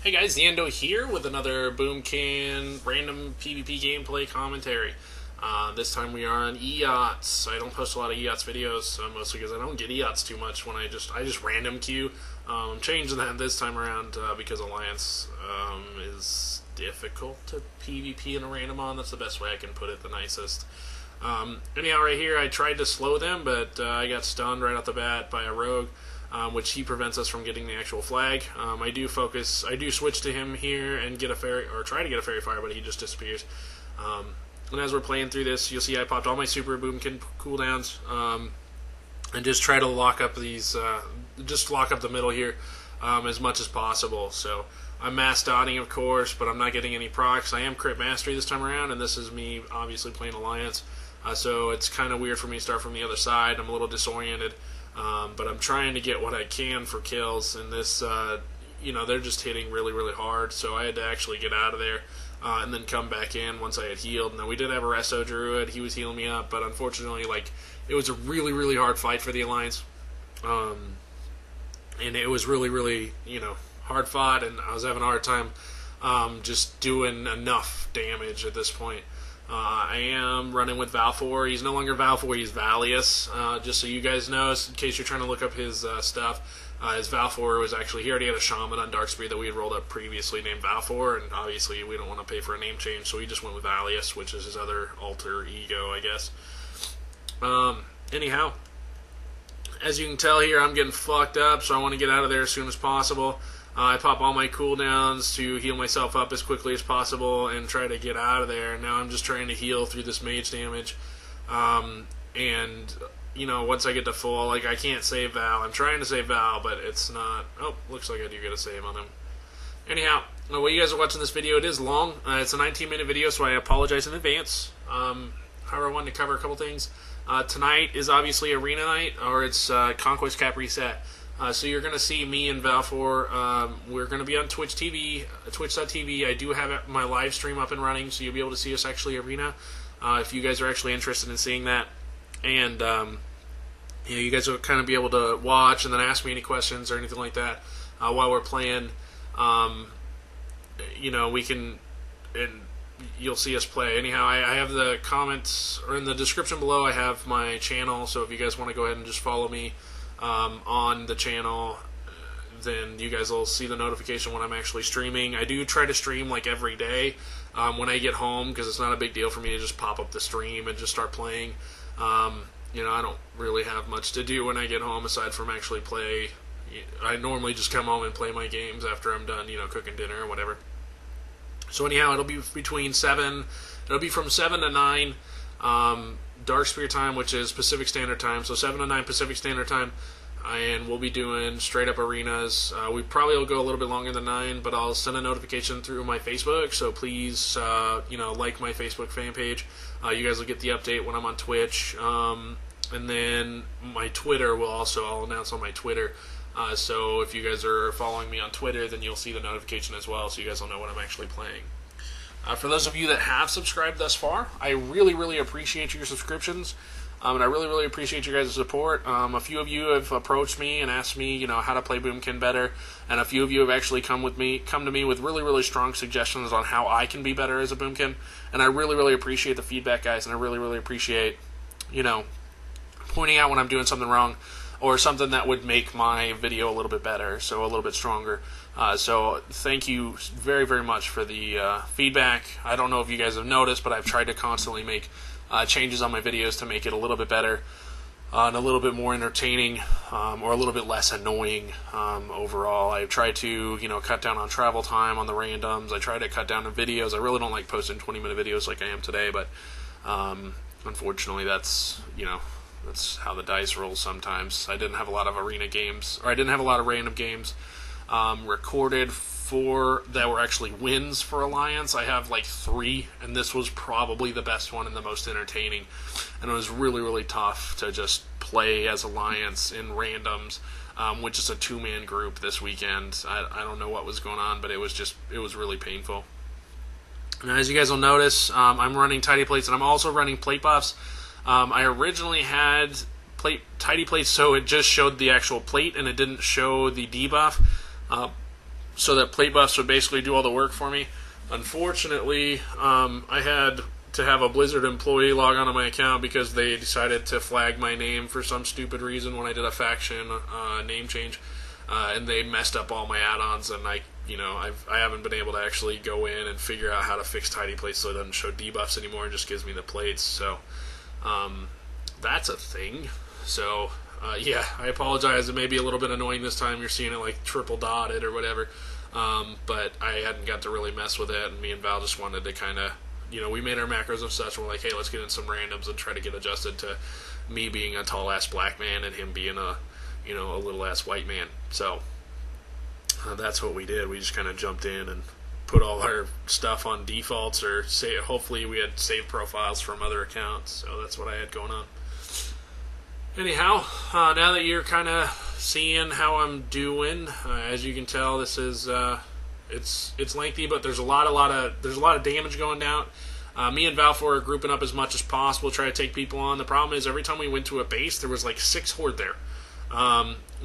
Hey guys, Ziando here with another Boomkin random PvP gameplay commentary. This time we are on EOTS. I don't post a lot of EOTS videos, mostly because I don't get EOTS too much when I just random queue. I'm changing that this time around because Alliance is difficult to PvP in a random on. That's the best way I can put it, the nicest. Anyhow, right here I tried to slow them, but I got stunned right off the bat by a rogue. Which he prevents us from getting the actual flag. I do switch to him here and get a fairy, or try to get a fairy fire, but he just disappears. And as we're playing through this, you'll see I popped all my super boomkin cooldowns, and just try to lock up these, just lock up the middle here as much as possible. So I'm mass dotting, of course, but I'm not getting any procs. I am crit mastery this time around, and this is me obviously playing Alliance. So it's kind of weird for me to start from the other side. I'm a little disoriented. But I'm trying to get what I can for kills, and this, they're just hitting really, really hard, so I had to actually get out of there, and then come back in once I had healed. Now, we did have a Resto Druid, he was healing me up, but unfortunately, it was a really, really hard fight for the Alliance, and it was really, really, hard fought, and I was having a hard time, just doing enough damage at this point. I am running with Valfor. He's no longer Valfor, he's Valius. Just so you guys know, in case you're trying to look up his stuff, his Valfor was actually, he already had a Shaman on Darkspear that we had rolled up previously named Valfor, and obviously we don't want to pay for a name change, so we just went with Valius, which is his other alter ego, I guess. Anyhow, as you can tell here, I'm getting fucked up, so I want to get out of there as soon as possible. I pop all my cooldowns to heal myself up as quickly as possible and try to get out of there. Now I'm just trying to heal through this mage damage. Once I get to full, I can't save Val. I'm trying to save Val, but it's not... Oh, looks like I do get a save on him. Anyhow, while you guys are watching this video, it is long. It's a 19-minute video, so I apologize in advance. However, I wanted to cover a couple things. Tonight is obviously Arena Night, or it's Conquest Cap Reset. So you're going to see me and Valfor. We're going to be on Twitch TV, twitch.tv. I do have my live stream up and running, so you'll be able to see us actually arena if you guys are actually interested in seeing that. And you guys will kind of be able to watch and then ask me any questions or anything like that while we're playing. We can, and you'll see us play. Anyhow, I have the comments, or in the description below, I have my channel, so if you guys want to go ahead and just follow me on the channel, then you guys will see the notification when I'm actually streaming. I do try to stream every day when I get home, because it's not a big deal for me to just pop up the stream and just start playing. I don't really have much to do when I get home aside from actually play. I normally just come home and play my games after I'm done, cooking dinner or whatever. So anyhow, it'll be from 7 to 9 Darkspear time, which is Pacific Standard Time, so 7 to 9 Pacific Standard Time, and we'll be doing straight up arenas. We probably will go a little bit longer than 9, but I'll send a notification through my Facebook, so please, like my Facebook fan page. You guys will get the update when I'm on Twitch, and then my Twitter I'll announce on my Twitter, so if you guys are following me on Twitter, then you'll see the notification as well, so you guys will know when I'm actually playing. For those of you that have subscribed thus far, I really, really appreciate your subscriptions, and I really, really appreciate your guys' support. A few of you have approached me and asked me, how to play Boomkin better, and a few of you have actually come to me with really, really strong suggestions on how I can be better as a Boomkin, and I really, really appreciate the feedback, guys, and I really, really appreciate, pointing out when I'm doing something wrong, or something that would make my video a little bit better, so a little bit stronger. So thank you very, very much for the feedback. I don't know if you guys have noticed, but I've tried to constantly make changes on my videos to make it a little bit better and a little bit more entertaining, or a little bit less annoying overall. I've tried to, cut down on travel time on the randoms. I try to cut down on videos. I really don't like posting 20-minute videos like I am today, but unfortunately that's, that's how the dice rolls sometimes. I didn't have a lot of arena games, or I didn't have a lot of random games recorded that were actually wins for Alliance. I have 3, and this was probably the best one and the most entertaining. And it was really, really tough to just play as Alliance in randoms, which is a 2-man group this weekend. I don't know what was going on, but it was really painful. And as you guys will notice, I'm running tidy plates, and I'm also running plate buffs. I originally had tidy plates, so it just showed the actual plate, and it didn't show the debuff. so that plate buffs would basically do all the work for me. Unfortunately, I had to have a Blizzard employee log on to my account because they decided to flag my name for some stupid reason when I did a faction name change, and they messed up all my add-ons, and I haven't been able to actually go in and figure out how to fix tidy plates so it doesn't show debuffs anymore and just gives me the plates. So that's a thing. So yeah, I apologize. It may be a little bit annoying this time. You're seeing it like triple dotted or whatever, but I hadn't got to really mess with it, and me and Val just wanted to kind of, we made our macros of such, and we're like, hey, let's get in some randoms and try to get adjusted to me being a tall-ass black man and him being a little-ass white man. So that's what we did. We just kind of jumped in and put all our stuff on defaults, or hopefully we had saved profiles from other accounts. So that's what I had going on. Anyhow, now that you're kind of seeing how I'm doing, as you can tell, this is it's lengthy, but there's a lot of damage going down. Me and Valfor are grouping up as much as possible, try to take people on. The problem is every time we went to a base, there was like 6 horde there.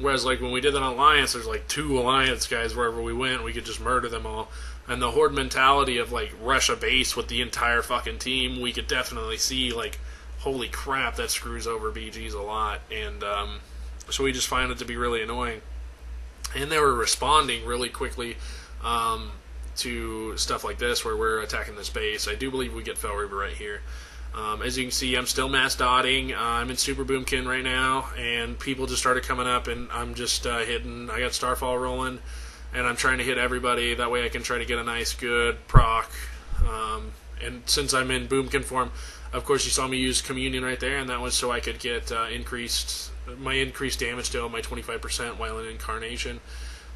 Whereas like when we did that on Alliance, there's like 2 Alliance guys wherever we went. We could just murder them all. And the horde mentality of like rush a base with the entire fucking team, we could definitely see like, holy crap, that screws over BGs a lot. And so we just find it to be really annoying. And they were responding really quickly to stuff like this where we're attacking this base. I do believe we get Fel Reaver right here. As you can see, I'm still mass dotting. I'm in Super Boomkin right now, and people just started coming up, and I'm just hitting. I got Starfall rolling, and I'm trying to hit everybody. That way I can try to get a nice, good proc. And since I'm in Boomkin form, of course, you saw me use Communion right there, and that was so I could get increased damage to my 25% while in Incarnation.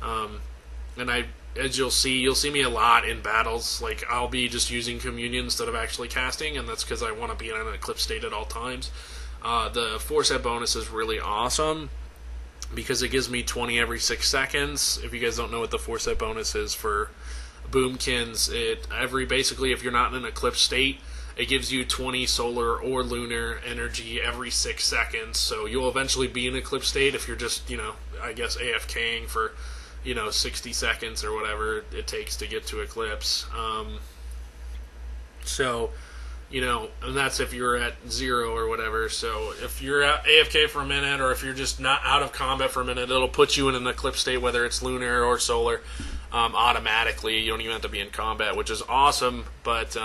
And as you'll see me a lot in battles. Like, I'll be just using Communion instead of actually casting, and that's because I want to be in an Eclipse state at all times. The 4-set bonus is really awesome because it gives me 20 every 6 seconds. If you guys don't know what the 4-set bonus is for Boomkins, basically if you're not in an Eclipse state, it gives you 20 solar or lunar energy every 6 seconds. So you'll eventually be in Eclipse state if you're just, I guess AFKing for 60 seconds or whatever it takes to get to Eclipse. And that's if you're at 0 or whatever. So if you're at AFK for a minute, or if you're just not out of combat for a minute, it'll put you in an Eclipse state, whether it's lunar or solar, automatically. You don't even have to be in combat, which is awesome. But,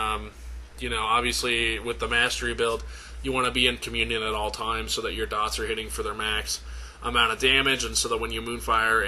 obviously with the Mastery build, you want to be in Communion at all times so that your dots are hitting for their max amount of damage, and so that when you Moonfire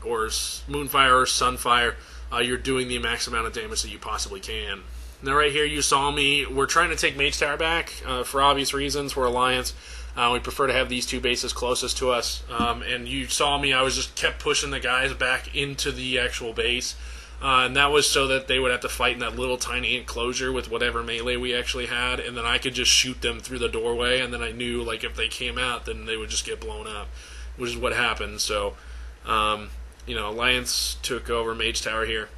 or Sunfire, you're doing the max amount of damage that you possibly can. Now right here you saw me, we're trying to take Mage Tower back for obvious reasons. We're Alliance. We prefer to have these 2 bases closest to us, and you saw me, I was just kept pushing the guys back into the actual base, and that was so that they would have to fight in that little tiny enclosure with whatever melee we actually had, and then I could just shoot them through the doorway, and then I knew like if they came out, then they would just get blown up, which is what happened. So, Alliance took over Mage Tower here.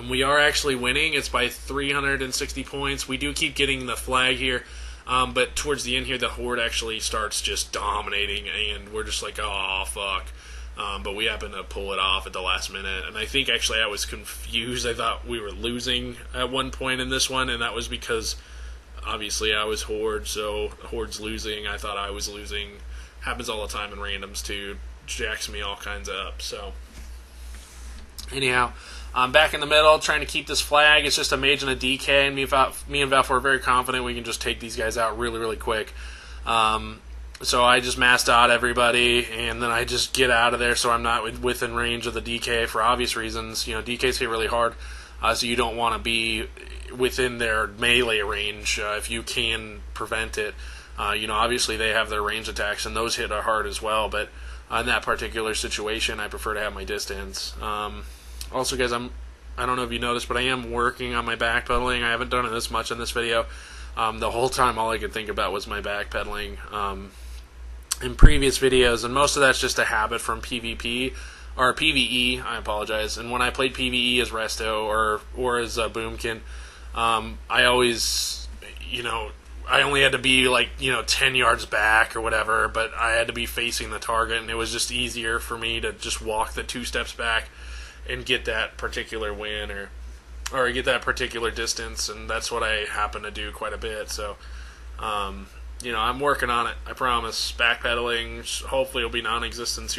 We are actually winning. It's by 360 points. We do keep getting the flag here, but towards the end here, the Horde actually starts just dominating, and we're just like, oh, fuck. But we happen to pull it off at the last minute, and I think actually I was confused. I thought we were losing at one point in this one, and that was because obviously I was Horde, so Horde's losing. I thought I was losing. Happens all the time in randoms too. Jacks me all kinds up. So anyhow, I'm back in the middle trying to keep this flag. It's just a mage and a DK, and me and Valfor are very confident we can just take these guys out really, really quick. So I just mass dot everybody, and then I just get out of there so I'm not within range of the DK for obvious reasons. DKs hit really hard, so you don't want to be within their melee range if you can prevent it. Obviously they have their range attacks, and those hit hard as well, but in that particular situation, I prefer to have my distance. Also, guys, I don't know if you noticed, but I am working on my backpedaling. I haven't done it this much in this video. The whole time, all I could think about was my backpedaling in previous videos, and most of that's just a habit from PvP, or PvE, I apologize. And when I played PvE as Resto or as Boomkin, I always, I only had to be like 10 yards back or whatever, but I had to be facing the target, and it was just easier for me to just walk the 2 steps back and get that particular win or get that particular distance, and that's what I happen to do quite a bit. So, I'm working on it. I promise. Backpedaling hopefully will be non-existent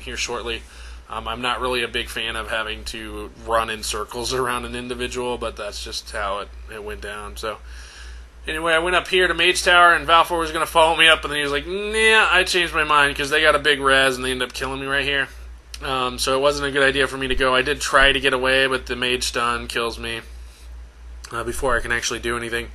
here shortly. I'm not really a big fan of having to run in circles around an individual, but that's just how it went down. So, anyway, I went up here to Mage Tower, and Valfor was going to follow me up, and then he was like, nah, I changed my mind, because they got a big res, and they ended up killing me right here. So it wasn't a good idea for me to go. I did try to get away, but the mage stun kills me before I can actually do anything.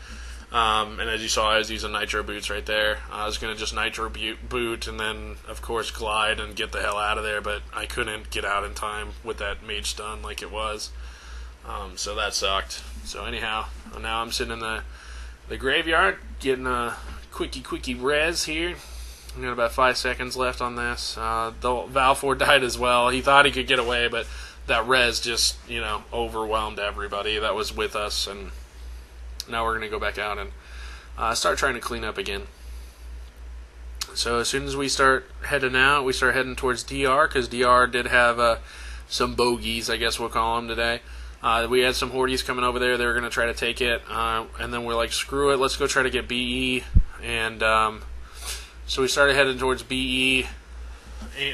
And as you saw, I was using nitro boots right there. I was going to just nitro boot and then, of course, glide and get the hell out of there, but I couldn't get out in time with that mage stun like it was. So that sucked. So anyhow, now I'm sitting in the graveyard getting a quickie res here. We got about 5 seconds left on this. Valfor died as well. He thought he could get away, but that res just, overwhelmed everybody that was with us. And now we're going to go back out and start trying to clean up again. So as soon as we start heading out, we start heading towards DR, because DR did have some bogeys, I guess we'll call them today. We had some hordes coming over there. They were going to try to take it. And then we're like, screw it, let's go try to get BE. And so we started heading towards BE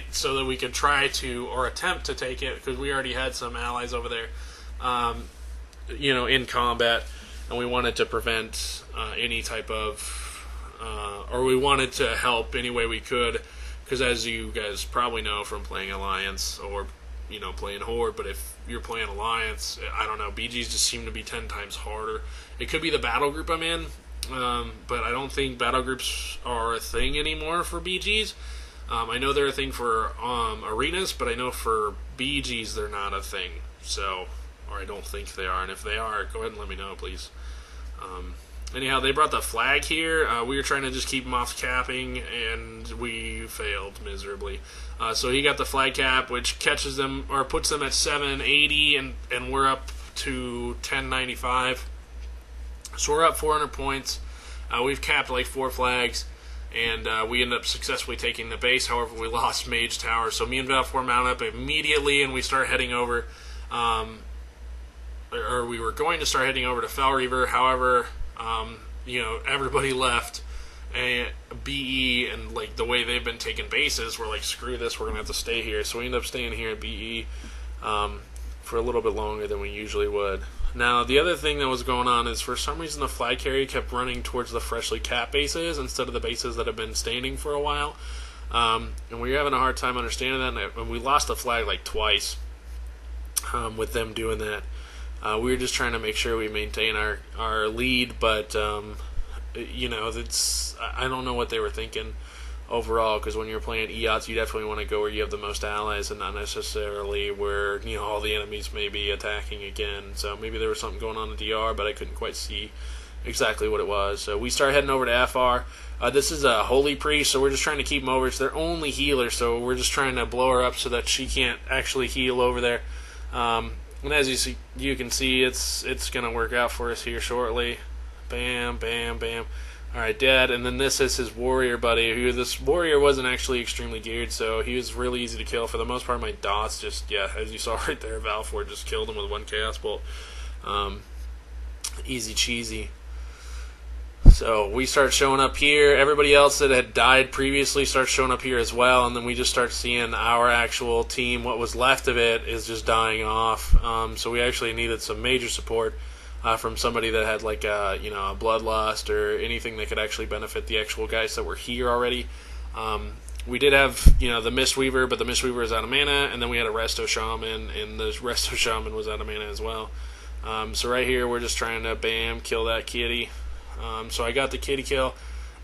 so that we could try to, or attempt to take it, because we already had some allies over there, in combat, and we wanted to prevent any type of, or we wanted to help any way we could, because as you guys probably know from playing Alliance or, playing Horde, but if you're playing Alliance, I don't know, BGs just seem to be 10 times harder. It could be the battle group I'm in, but I don't think battle groups are a thing anymore for BGs. I know they're a thing for arenas, but I know for BGs they're not a thing. So, or I don't think they are. And if they are, go ahead and let me know, please. Anyhow, they brought the flag here. We were trying to just keep them off capping, and we failed miserably. So he got the flag cap, which catches them, or puts them at 780, and we're up to 1095. So we're up 400 points. We've capped like 4 flags, and we ended up successfully taking the base. However, we lost Mage Tower. So me and Valfor mount up immediately, and we start heading over, or we were going to start heading over to Fel Reaver. However, everybody left, and BE, and like the way they've been taking bases, we're like, screw this, we're going to have to stay here. So we ended up staying here at BE for a little bit longer than we usually would. Now, the other thing that was going on is, for some reason, the flag carrier kept running towards the freshly capped bases instead of the bases that have been standing for a while. And we were having a hard time understanding that, and we lost the flag like twice with them doing that. We were just trying to make sure we maintain our lead, but, I don't know what they were thinking overall, because when you're playing EOTS, you definitely want to go where you have the most allies and not necessarily where, all the enemies may be attacking again. So maybe there was something going on in DR, but I couldn't quite see exactly what it was. So we start heading over to FR. This is a Holy Priest, so we're just trying to keep them over. It's their only healer, so we're just trying to blow her up so that she can't actually heal over there. And as you can see, it's going to work out for us here shortly. Bam, bam, bam. Alright, dead. And then this is his warrior buddy, who this warrior wasn't actually extremely geared, so he was really easy to kill. For the most part, my dots just, as you saw right there, Valfor just killed him with 1 Chaos Bolt. Easy cheesy. So we start showing up here. Everybody else that had died previously starts showing up here as well, and then we just start seeing our actual team, what was left of it, is just dying off. So we actually needed some major support from somebody that had like a bloodlust or anything that could actually benefit the actual guys that were here already. We did have the Mistweaver, but the Mistweaver is out of mana, and then we had a Resto Shaman, and the Resto Shaman was out of mana as well. So right here we're just trying to bam kill that kitty. So I got the kitty kill,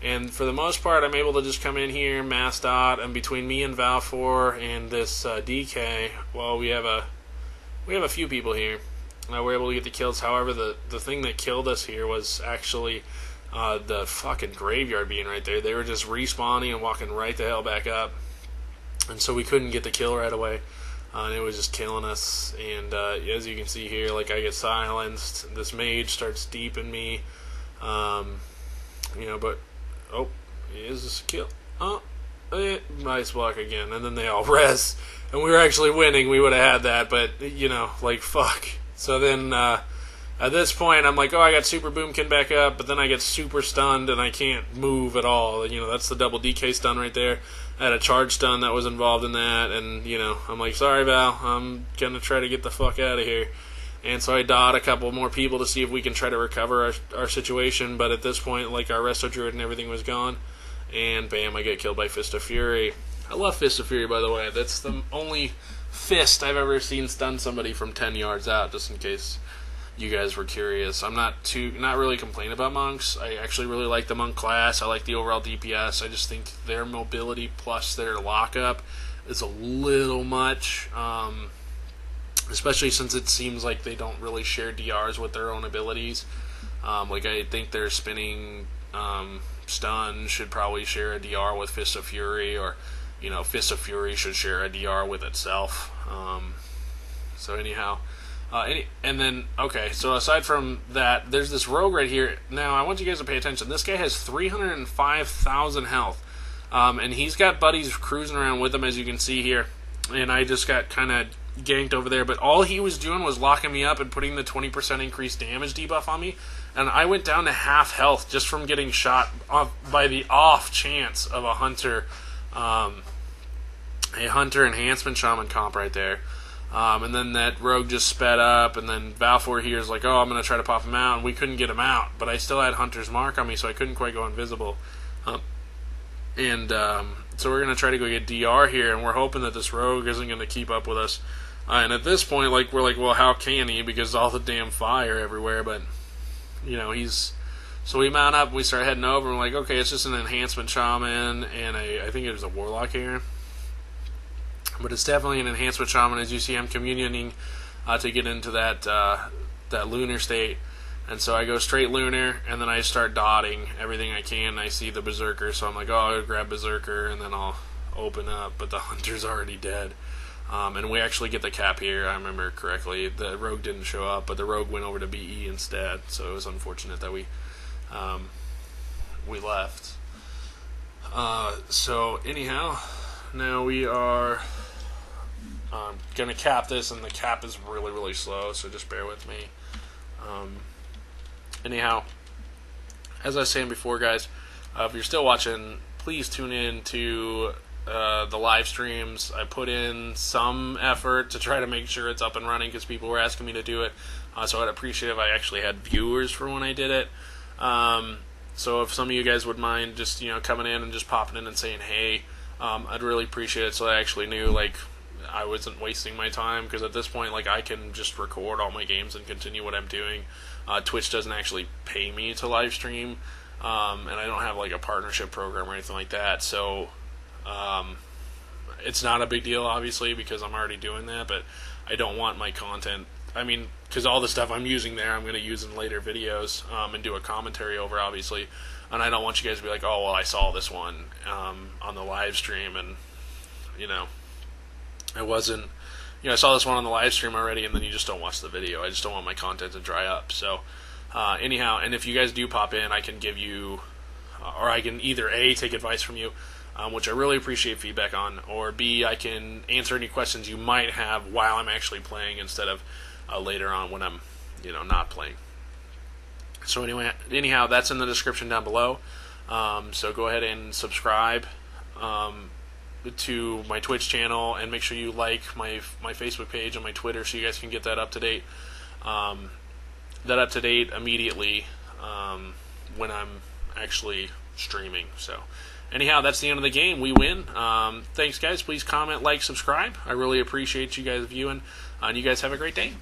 and for the most part I'm able to just come in here, mass dot, and between me and Valfor and this DK, well, we have a few people here. We're able to get the kills. However, the thing that killed us here was actually the fucking graveyard being right there. They were just respawning and walking right the hell back up, and so we couldn't get the kill right away. And it was just killing us. And as you can see here, like, I get silenced. This mage starts deeping me. But is this a kill? Oh, nice luck again. And then they all res. And we were actually winning. We would have had that, but, like, fuck. So then, at this point, I'm like, oh, I got Super Boomkin back up, but then I get super stunned and I can't move at all. That's the double DK stun right there. I had a charge stun that was involved in that, and, I'm like, sorry, Val, I'm going to try to get the fuck out of here. And so I dot a couple more people to see if we can try to recover our situation, but at this point, like, our Resto Druid and everything was gone, and bam, I get killed by Fist of Fury. I love Fist of Fury, by the way. That's the only fist I've ever seen stun somebody from 10 yards out, just in case you guys were curious. I'm not really complaining about monks. I actually really like the monk class. I like the overall DPS. I just think their mobility plus their lockup is a little much, especially since it seems like they don't really share DRs with their own abilities. Like, I think their spinning stun should probably share a DR with Fist of Fury, or Fist of Fury should share a DR with itself. So anyhow. And then, okay, so aside from that, there's this rogue right here. Now, I want you guys to pay attention. This guy has 305,000 health, and he's got buddies cruising around with him, as you can see here, and I just got kind of ganked over there, but all he was doing was locking me up and putting the 20% increased damage debuff on me, and I went down to half health just from getting shot off by the off chance of a hunter enhancement shaman comp right there. And then that rogue just sped up, and then Valfor here is like, oh, I'm going to try to pop him out, and we couldn't get him out, but I still had Hunter's Mark on me, so I couldn't quite go invisible. So we're going to try to go get DR here, and we're hoping that this rogue isn't going to keep up with us. And at this point, we're like, well, how can he? Because all the damn fire everywhere, but, he's... So we mount up, we start heading over, and we're like, okay, it's just an enhancement shaman, and I think it was a warlock here. But it's definitely an enhancement shaman. As you see, I'm communioning to get into that lunar state. And so I go straight lunar, and then I start dotting everything I can. I see the berserker, so I'm like, oh, I'll grab berserker, and then I'll open up. But the hunter's already dead. And we actually get the cap here, I remember correctly. The rogue didn't show up, but the rogue went over to BE instead. So it was unfortunate that we left. So anyhow, now we are... going to cap this, and the cap is really, really slow, so just bear with me. Anyhow, as I was saying before, guys, if you're still watching, please tune in to the live streams. I put in some effort to try to make sure it's up and running because people were asking me to do it, so I'd appreciate if I actually had viewers for when I did it. So if some of you guys would mind just coming in and just popping in and saying hey, I'd really appreciate it, so I actually knew I wasn't wasting my time, because at this point, I can just record all my games and continue what I'm doing. Twitch doesn't actually pay me to live stream, and I don't have a partnership program or anything like that, so it's not a big deal, obviously, because I'm already doing that, but I don't want my content, because all the stuff I'm using there I'm going to use in later videos and do a commentary over, obviously, and I don't want you guys to be like, oh, well, I saw this one on the live stream, and, I wasn't, I saw this one on the live stream already, and then you just don't watch the video. I just don't want my content to dry up. So, anyhow, and if you guys do pop in, I can give you, or I can either A, take advice from you, which I really appreciate feedback on, or B, I can answer any questions you might have while I'm actually playing instead of later on when I'm, not playing. So anyhow, that's in the description down below. So go ahead and subscribe to my Twitch channel, and make sure you like my Facebook page and my Twitter so you guys can get that up to date. Immediately when I'm actually streaming. So anyhow, that's the end of the game. We win. Thanks, guys. Please comment, like, subscribe. I really appreciate you guys viewing, and you guys have a great day.